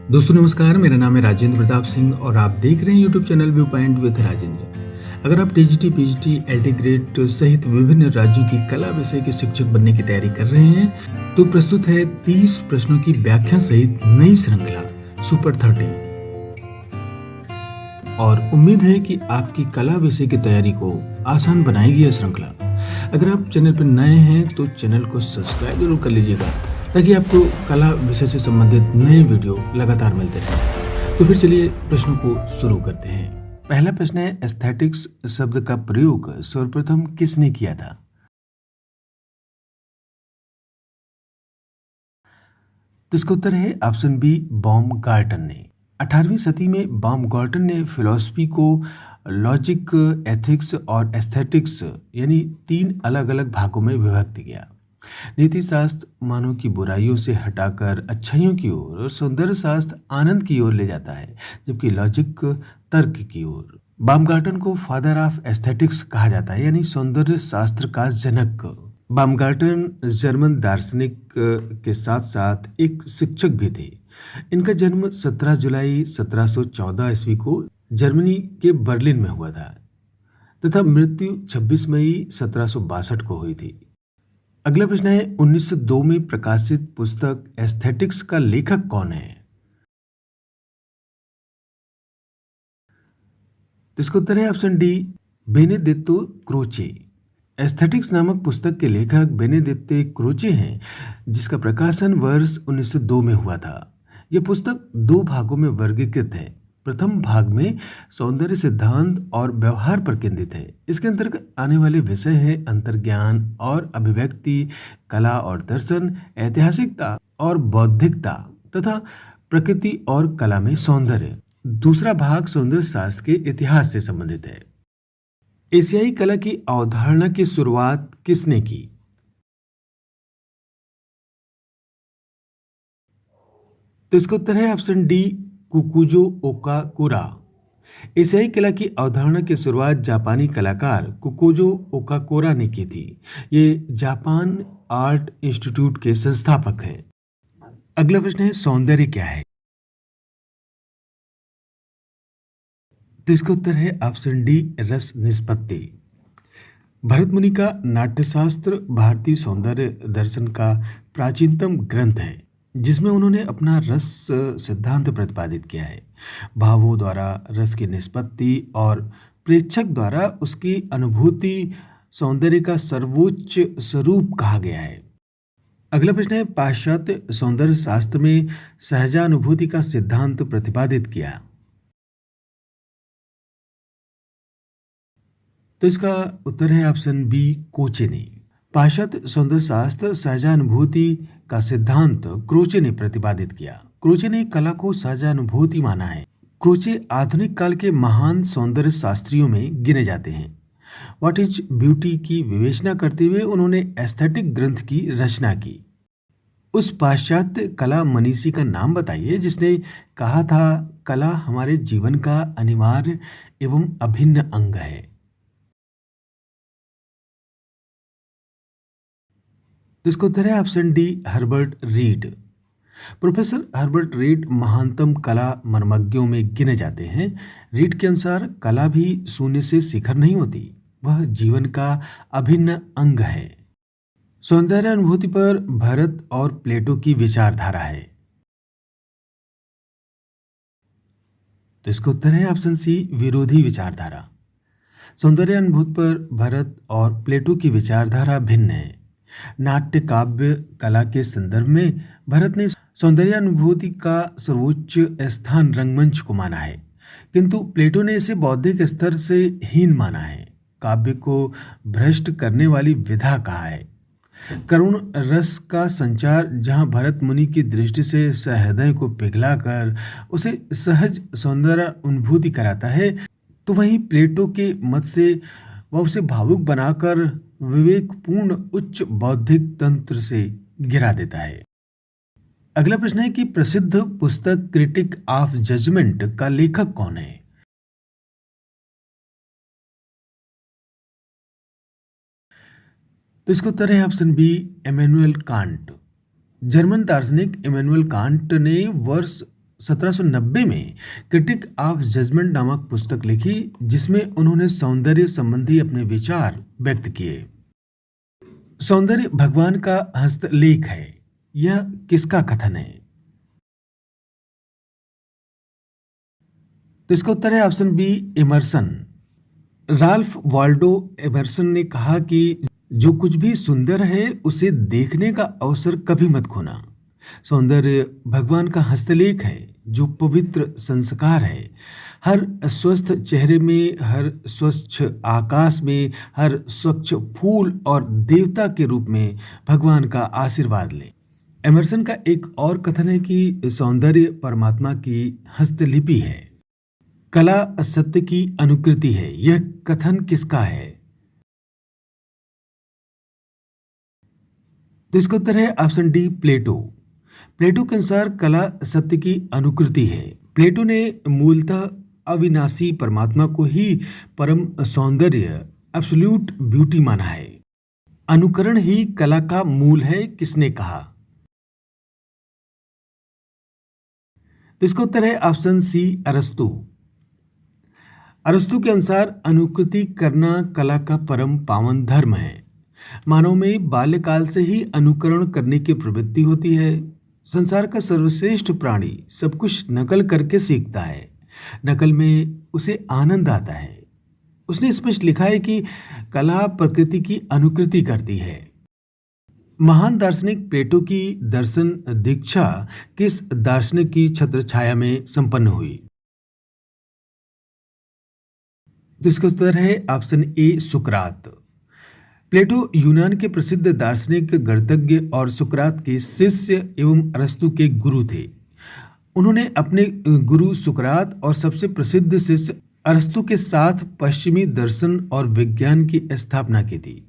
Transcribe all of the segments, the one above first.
दोस्तों नमस्कार, मेरा नाम है राजेंद्र प्रताप सिंह और आप देख रहे हैं YouTube channel view point with Rajendra. अगर आप टीजीटी, पीजीटी, एलटी ग्रेड सहित विभिन्न राज्यों की कला विषय के शिक्षक बनने की तैयारी कर रहे हैं, तो प्रस्तुत है 30 प्रश्नों की व्याख्या सहित नई श्रृंखला सुपर 30। और उम्मीद है कि आपकी कला विषय की तैयारी को आसान बनाएगी यह श्रृंखला। अगर आप चैनल पर नए हैं तो चैनल को सब्सक्राइब जरूर कर लीजिएगा ताकि आपको कला विषय से संबंधित नए वीडियो लगातार मिलते रहें। तो फिर चलिए प्रश्नों को शुरू करते हैं। पहला प्रश्न है, एस्थेटिक्स शब्द का प्रयोग सर्वप्रथम किसने किया था? तो इसका उत्तर है ऑप्शन बी, बाउमगार्टन ने। 18वीं सदी में बाउमगार्टन ने फिलॉसफी को लॉजिक, एथिक्स और एस्थेटिक्स यानी तीन अलग अलग भागों में विभक्त किया। नीति शास्त्र मानव की बुराइयों से हटाकर अच्छाइयों की ओर और सौंदर्य शास्त्र आनंद की ओर ले जाता है, जबकि लॉजिक तर्क की ओर। बामगार्टन को फादर ऑफ एस्थेटिक्स कहा जाता है, यानी सौंदर्य शास्त्र का जनक। बामगार्टन जर्मन दार्शनिक के साथ साथ एक शिक्षक भी थे। इनका जन्म 17 जुलाई 1714 ईस्वी को जर्मनी के बर्लिन में हुआ था तथा मृत्यु 26 मई 1762 को हुई थी। अगला प्रश्न है, 1902 में प्रकाशित पुस्तक एस्थेटिक्स का लेखक कौन है? तो इसका उत्तर है ऑप्शन डी, बेनेडित्तो क्रोचे। एस्थेटिक्स नामक पुस्तक के लेखक बेनेडित्तो क्रोचे हैं, जिसका प्रकाशन वर्ष 1902 में हुआ था। यह पुस्तक दो भागों में वर्गीकृत है। प्रथम भाग में सौंदर्य सिद्धांत और व्यवहार पर केंद्रित है। इसके अंतर्गत आने वाले विषय हैं अंतर्ज्ञान और अभिव्यक्ति, कला और दर्शन, ऐतिहासिकता और बौद्धिकता तथा प्रकृति और कला में सौंदर्य। दूसरा भाग सौंदर्य शास्त्र के इतिहास से संबंधित है। एशियाई कला की अवधारणा की शुरुआत किसने की? तो इसका उत्तर है ऑप्शन डी, कुकुजो ओकाकुरा। एशियाई कला की अवधारणा की शुरुआत जापानी कलाकार कुकुजो ओकाकुरा ने की थी। ये जापान आर्ट इंस्टीट्यूट के संस्थापक हैं। अगला प्रश्न है, सौंदर्य क्या है? तो इसका उत्तर है ऑप्शन डी, रस निष्पत्ति। भरत मुनि का नाट्यशास्त्र भारतीय सौंदर्य दर्शन का प्राचीनतम ग्रंथ है, जिसमें उन्होंने अपना रस सिद्धांत प्रतिपादित किया है। भावों द्वारा रस की निष्पत्ति और प्रेक्षक द्वारा उसकी अनुभूति सौंदर्य का सर्वोच्च स्वरूप कहा गया है। अगला प्रश्न है, पाश्चात्य सौंदर्य शास्त्र में सहजानुभूति का सिद्धांत प्रतिपादित किया। तो इसका उत्तर है ऑप्शन बी, कोचे ने। पाश्चात्य सौंदर्य शास्त्र सहजानुभूति का सिद्धांत क्रोचे ने प्रतिपादित किया। क्रोचे ने कला को सहजानुभूति माना है। क्रोचे आधुनिक काल के महान सौंदर्य शास्त्रियों में गिने जाते हैं। व्हाट इज ब्यूटी की विवेचना करते हुए उन्होंने एस्थेटिक ग्रंथ की रचना की। उस पाश्चात्य कला मनीषी का नाम बताइए जिसने कहा था, कला हमारे जीवन का अनिवार्य एवं अभिन्न अंग है। तो इसका उत्तर है option D, Herbert read. Professor Herbert read महानतम कला मर्मज्ञों में गिने जाते हैं। रीड के अनुसार कला भी शून्य से शिखर नहीं होती, वह जीवन का अभिन्न अंग है। सौंदर्य अनुभूति पर भरत और प्लेटो की विचारधारा है। तो इसका उत्तर है ऑप्शन सी, विरोधी विचारधारा। सौंदर्य अनुभूति पर भरत और प्लेटो की विचारधारा भिन्न है। नाट्य काव्य कला के संदर्भ में भरत ने सौंदर्यानुभूति का सर्वोच्च स्थान रंगमंच को माना है, किंतु प्लेटो ने इसे बौद्धिक स्तर से हीन माना है। काव्य को भ्रष्ट करने वाली विधा कहा है। करुण रस का संचार जहाँ भरत मुनि की दृष्टि से सहृदय को पिघलाकर उसे सहज सौंदर्य अनुभूति कराता है, तो वहीं प्लेटो के मत से वह उसे भावुक बनाकर विवेकपूर्ण उच्च बौद्धिक तंत्र से गिरा देता है। अगला प्रश्न है कि प्रसिद्ध पुस्तक क्रिटिक ऑफ जजमेंट का लेखक कौन है? तो इसका उत्तर है option B, Immanuel Kant. German दार्शनिक इमैनुअल कांट ने वर्ष 1790 में क्रिटिक ऑफ जजमेंट नामक पुस्तक लिखी, जिसमें उन्होंने सौंदर्य संबंधी अपने विचार व्यक्त किए। सौंदर्य भगवान का हस्तलेख है, यह किसका कथन है? तो इसका उत्तर है option B, Emerson. Ralph Waldo Emerson ने कहा कि जो कुछ भी सुंदर है उसे देखने का अवसर कभी मत खोना। सौंदर्य भगवान का हस्तलेख है, जो पवित्र संस्कार है। हर स्वस्थ चेहरे में, हर स्वच्छ आकाश में, हर स्वच्छ फूल और देवता के रूप में भगवान का आशीर्वाद लें। एमर्सन का एक और कथन है कि सौंदर्य परमात्मा की हस्तलिपि है, कला सत्य की अनुकृति है। यह कथन किसका है? तो इसका उत्तर है ऑप्शन डी, प्लेटो। प्लेटो के अनुसार कला सत्य की अनुकृति है। प्लेटो ने मूलतः अविनाशी परमात्मा को ही परम सौंदर्य, एब्सोल्यूट ब्यूटी माना है। अनुकरण ही कला का मूल है, किसने कहा? तो इसका उत्तर है ऑप्शन सी, अरस्तु। अरस्तु के अनुसार अनुकृति करना कला का परम पावन धर्म है। मानव में बाल्यकाल से ही अनुकरण करने की प्रवृत्ति होती है। संसार का सर्वश्रेष्ठ प्राणी सब कुछ नकल करके सीखता है। नकल में उसे आनंद आता है। उसने स्पष्ट लिखा है कि कला प्रकृति की अनुकृति करती है। महान दार्शनिक प्लेटो की दर्शन दीक्षा किस दार्शनिक की छत्रछाया में संपन्न हुई? तो इसका उत्तर है ऑप्शन ए, सुकरात। प्लेटो यूनान के प्रसिद्ध दार्शनिक, गणितज्ञ और सुकरात के शिष्य एवं अरस्तु के गुरु थे। उन्होंने अपने गुरु सुकरात और सबसे प्रसिद्ध शिष्य अरस्तु के साथ पश्चिमी दर्शन और विज्ञान की स्थापना की थी।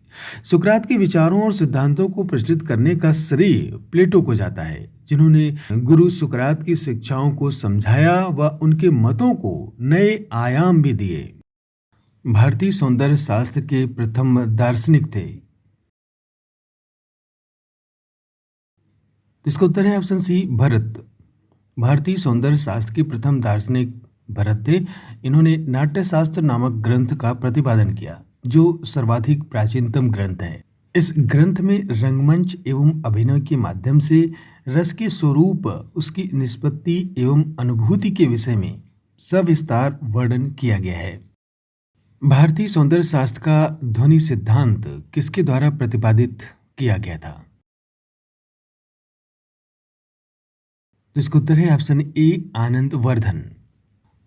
सुकरात के विचारों और सिद्धांतों को प्रचलित करने का श्रेय प्लेटो को जाता है, जिन्होंने गुरु सुकरात की शिक्षाओं को समझाया व उनके मतों को नए आयाम भी दिए। भारतीय सौंदर्य शास्त्र के प्रथम दार्शनिक थे। इसका उत्तर है ऑप्शन सी, भरत। भारतीय सौंदर्य शास्त्र के प्रथम दार्शनिक भरत थे। इन्होंने नाट्यशास्त्र नामक ग्रंथ का प्रतिपादन किया, जो सर्वाधिक प्राचीनतम ग्रंथ है। इस ग्रंथ में रंगमंच एवं अभिनय के माध्यम से रस के स्वरूप, उसकी निष्पत्ति एवं अनुभूति के विषय में सविस्तार वर्णन किया गया है। भारतीय सौंदर्य शास्त्र का ध्वनि सिद्धांत किसके द्वारा प्रतिपादित किया गया था? तो इसका उत्तर है ऑप्शन ए, आनंद वर्धन।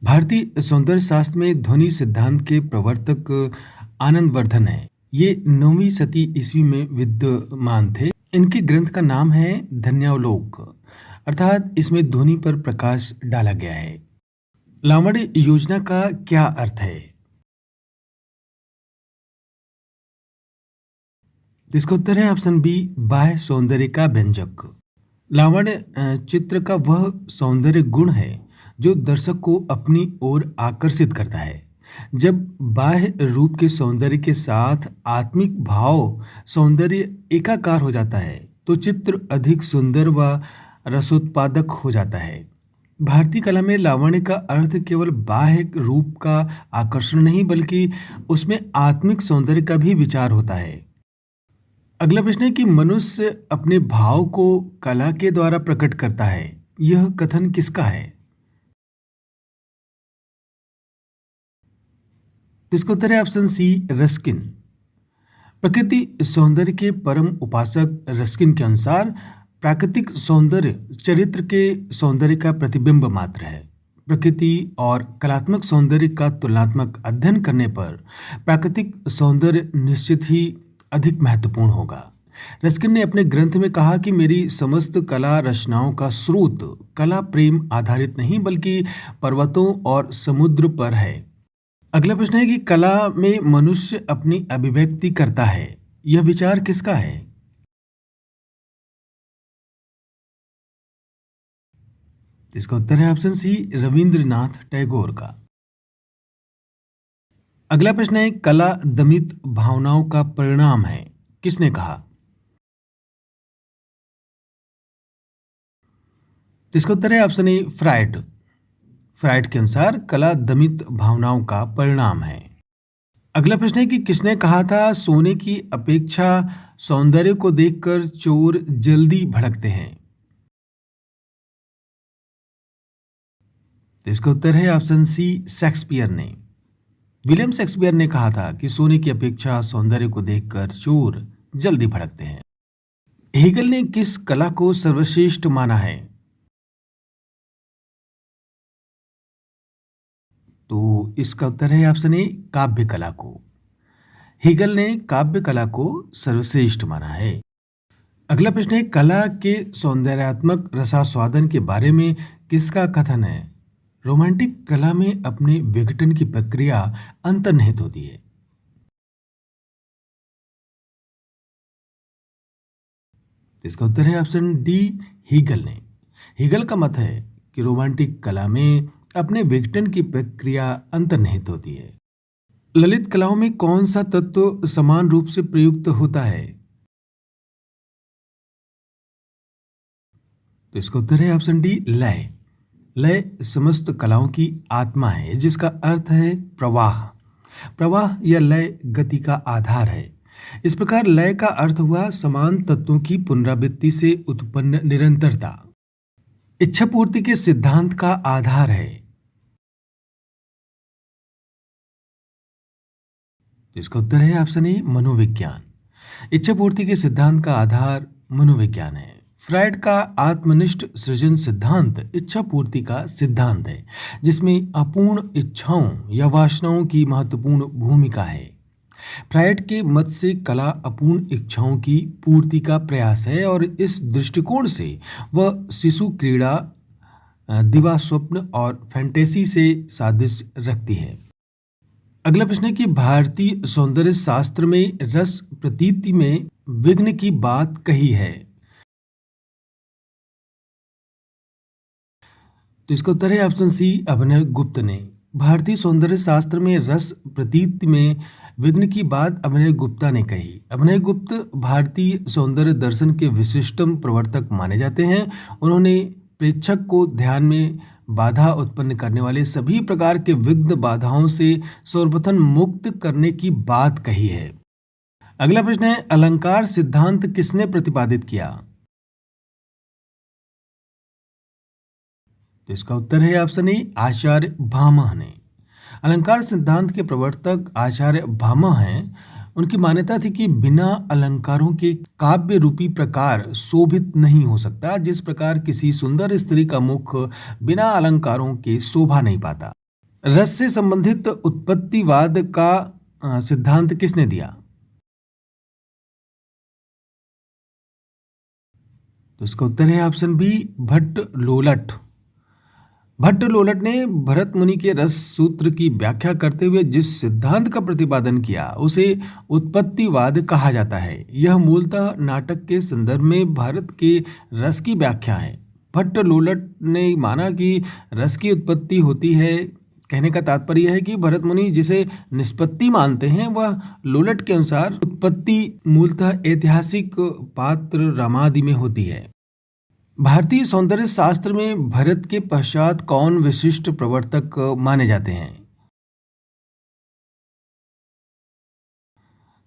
भारतीय सौंदर्य शास्त्र में ध्वनि सिद्धांत के प्रवर्तक आनंद वर्धन है। ये 9वीं शती ईस्वी में विद्यमान थे। इनके ग्रंथ का नाम है धन्यावलोक, अर्थात इसमें ध्वनि पर प्रकाश डाला गया है। लावण्य योजना का क्या अर्थ है? इसका उत्तर है ऑप्शन बी, बाह्य सौंदर्य का व्यंजक। लावण्य चित्र का वह सौंदर्य गुण है जो दर्शक को अपनी ओर आकर्षित करता है। जब बाह्य रूप के सौंदर्य के साथ आत्मिक भाव सौंदर्य एकाकार हो जाता है, तो चित्र अधिक सुंदर व रसोत्पादक हो जाता है। भारतीय कला में लावण्य का अर्थ केवल बाह्य रूप का आकर्षण नहीं, बल्कि उसमें आत्मिक सौंदर्य का भी विचार होता है। अगला प्रश्न है कि मनुष्य अपने भाव को कला के द्वारा प्रकट करता है। यह कथन किसका है? तो इसका उत्तर है ऑप्शन सी, रस्किन। प्रकृति सौंदर्य के परम उपासक रस्किन के अनुसार प्राकृतिक सौंदर्य चरित्र के सौंदर्य का प्रतिबिंब मात्र है। प्रकृति और कलात्मक सौंदर्य का तुलनात्मक अध्ययन करने पर प्राकृतिक सौंदर्य निश्चित ही अधिक महत्वपूर्ण होगा। रस्किन ने अपने ग्रंथ में कहा कि मेरी समस्त कला रचनाओं का स्रोत कला प्रेम आधारित नहीं, बल्कि पर्वतों और समुद्र पर है। अगला प्रश्न है कि कला में मनुष्य अपनी अभिव्यक्ति करता है। यह विचार किसका है? इसका उत्तर है ऑप्शन सी, रविंद्रनाथ टैगोर का। अगला प्रश्न है, कला दमित भावनाओं का परिणाम है। किसने कहा? तो इसका उत्तर है ऑप्शन ए फ्राइड। फ्राइड के अनुसार कला दमित भावनाओं का परिणाम है। अगला प्रश्न है कि किसने कहा था सोने की अपेक्षा सौंदर्य को देखकर चोर जल्दी भड़कते हैं। तो इसका उत्तर है ऑप्शन सी शेक्सपियर ने। विलियम शेक्सपियर ने कहा था कि सोने की अपेक्षा सौंदर्य को देखकर चोर जल्दी भड़कते हैं। हेगल ने किस कला को सर्वश्रेष्ठ माना है। तो इसका उत्तर है ऑप्शन ए काव्य कला को। हेगल ने काव्य कला को सर्वश्रेष्ठ माना है। अगला प्रश्न है कला के सौंदर्यात्मक रसास्वादन के बारे में किसका कथन है। रोमांटिक कला में अपने विघटन की प्रक्रिया अंतर्निहित होती है। इसका उत्तर है ऑप्शन डी हीगल ने। हीगल का मत है कि रोमांटिक कला में अपने विघटन की प्रक्रिया अंतर्निहित होती है। ललित कलाओं में कौन सा तत्व समान रूप से प्रयुक्त होता है। तो इसका उत्तर है ऑप्शन डी लय। लय समस्त कलाओं की आत्मा है जिसका अर्थ है प्रवाह। प्रवाह या लय गति का आधार है। इस प्रकार लय का अर्थ हुआ समान तत्वों की पुनरावृत्ति से उत्पन्न निरंतरता। इच्छा पूर्ति के सिद्धांत का आधार है। तो इसका उत्तर है ऑप्शन ए मनोविज्ञान। इच्छा पूर्ति के सिद्धांत का आधार मनोविज्ञान है। फ्रायड का आत्मनिष्ठ सृजन सिद्धांत इच्छा पूर्ति का सिद्धांत है जिसमें अपूर्ण इच्छाओं या वासनाओं की महत्वपूर्ण भूमिका है। फ्रायड के मत से कला अपूर्ण इच्छाओं की पूर्ति का प्रयास है और इस दृष्टिकोण से वह शिशु क्रीड़ा, दिवा स्वप्न और फैंटेसी से सादृश्य रखती है। अगला प्रश्न है कि भारतीय सौंदर्य शास्त्र में रस प्रतीति में विघ्न की बात कही है। तो इसका उत्तर है ऑप्शन सी अभिनव गुप्त ने। भारतीय सौंदर्य शास्त्र में रस प्रतीति में विघ्न की बात अभिनव गुप्ता ने कही। अभिनव गुप्त भारतीय सौंदर्य दर्शन के विशिष्टतम प्रवर्तक माने जाते हैं। उन्होंने प्रेक्षक को ध्यान में बाधा उत्पन्न करने वाले सभी प्रकार के विघ्न बाधाओं से सर्वप्रथम मुक्त करने की बात कही है। अगला प्रश्न है अलंकार सिद्धांत किसने प्रतिपादित किया। तो इसका उत्तर है ऑप्शन ए आचार्य भामह ने। अलंकार सिद्धांत के प्रवर्तक आचार्य भामह हैं। उनकी मान्यता थी कि बिना अलंकारों के काव्य रूपी प्रकार शोभित नहीं हो सकता, जिस प्रकार किसी सुंदर स्त्री का मुख बिना अलंकारों के शोभा नहीं पाता। रस से संबंधित उत्पत्तिवाद का सिद्धांत किसने दिया। तो इसका उत्तर है ऑप्शन बी भट्ट लोलट। भट्ट लोलट ने भरत मुनि के रस सूत्र की व्याख्या करते हुए जिस सिद्धांत का प्रतिपादन किया उसे उत्पत्तिवाद कहा जाता है। यह मूलतः नाटक के संदर्भ में भारत के रस की व्याख्या है। भट्ट लोलट ने माना कि रस की उत्पत्ति होती है। कहने का तात्पर्य यह है कि भरत मुनि जिसे निष्पत्ति मानते हैं वह लोलट के अनुसार उत्पत्ति मूलतः ऐतिहासिक पात्र रामादि में होती है। भारतीय सौंदर्य शास्त्र में भरत के पश्चात कौन विशिष्ट प्रवर्तक माने जाते हैं।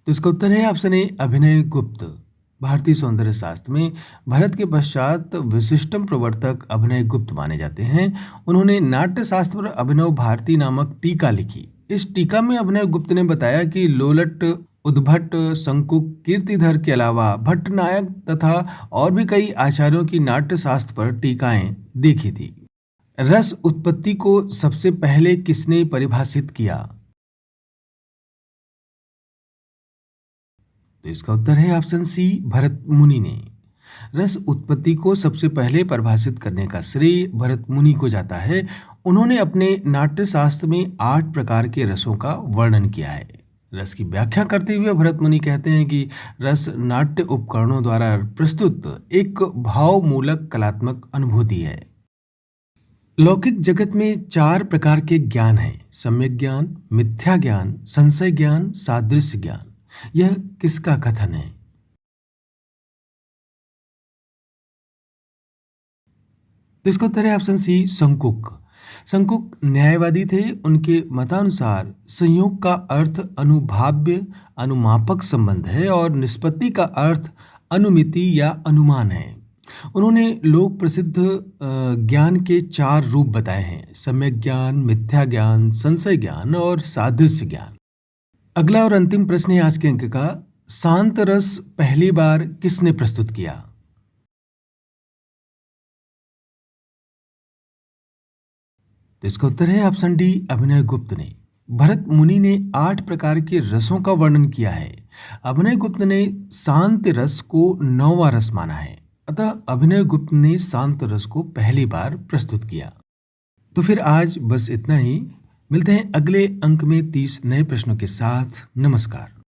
तो इसका उत्तर है ऑप्शन ए अभिनय गुप्त। भारतीय सौंदर्य शास्त्र में भरत के पश्चात विशिष्टम प्रवर्तक अभिनय गुप्त माने जाते हैं। उन्होंने नाट्य शास्त्र पर अभिनव भारती नामक टीका लिखी। इस टीका में अभिनव गुप्त ने बताया कि लोलट, उद्भट, शंकुक, कीर्तिधर के अलावा भट्टनायक तथा और भी कई आचार्यों की नाट्य शास्त्र पर टीकाएं देखी थी। रस उत्पत्ति को सबसे पहले किसने परिभाषित किया। तो इसका उत्तर है ऑप्शन सी भरत मुनि ने। रस उत्पत्ति को सबसे पहले परिभाषित करने का श्रेय भरत मुनि को जाता है। उन्होंने अपने नाट्य शास्त्र में 8 प्रकार के रसों का वर्णन किया है। रस की व्याख्या करते हुए भरत मुनि कहते हैं कि रस नाट्य उपकरणों द्वारा प्रस्तुत एक भावमूलक कलात्मक अनुभूति है। लौकिक जगत में 4 प्रकार के ज्ञान हैं: सम्यक ज्ञान, मिथ्या ज्ञान, संशय ज्ञान, सादृश्य ज्ञान। यह किसका कथन है। तो इसका उत्तर है ऑप्शन सी, संकुक। संकुक न्यायवादी थे। उनके मतानुसार संयोग का अर्थ अनुभाव्य अनुमापक संबंध है और निष्पत्ति का अर्थ अनुमिति या अनुमान है। उन्होंने लोक प्रसिद्ध ज्ञान के चार रूप बताए हैं: सम्यक ज्ञान, मिथ्या ज्ञान, संशय ज्ञान और सादृश्य ज्ञान। अगला और अंतिम प्रश्न है आज के अंक का। शांत रस पहली बार किसने प्रस्तुत किया? तो इसका उत्तर है ऑप्शन डी, अभिनय गुप्त ने। भरत मुनि ने 8 प्रकार के रसों का वर्णन किया है। अभिनय गुप्त ने शांत रस को 9वां रस माना है। अतः अभिनय गुप्त ने शांत रस को पहली बार प्रस्तुत किया। तो फिर आज बस इतना ही। मिलते हैं अगले अंक में 30 नए प्रश्नों के साथ। नमस्कार।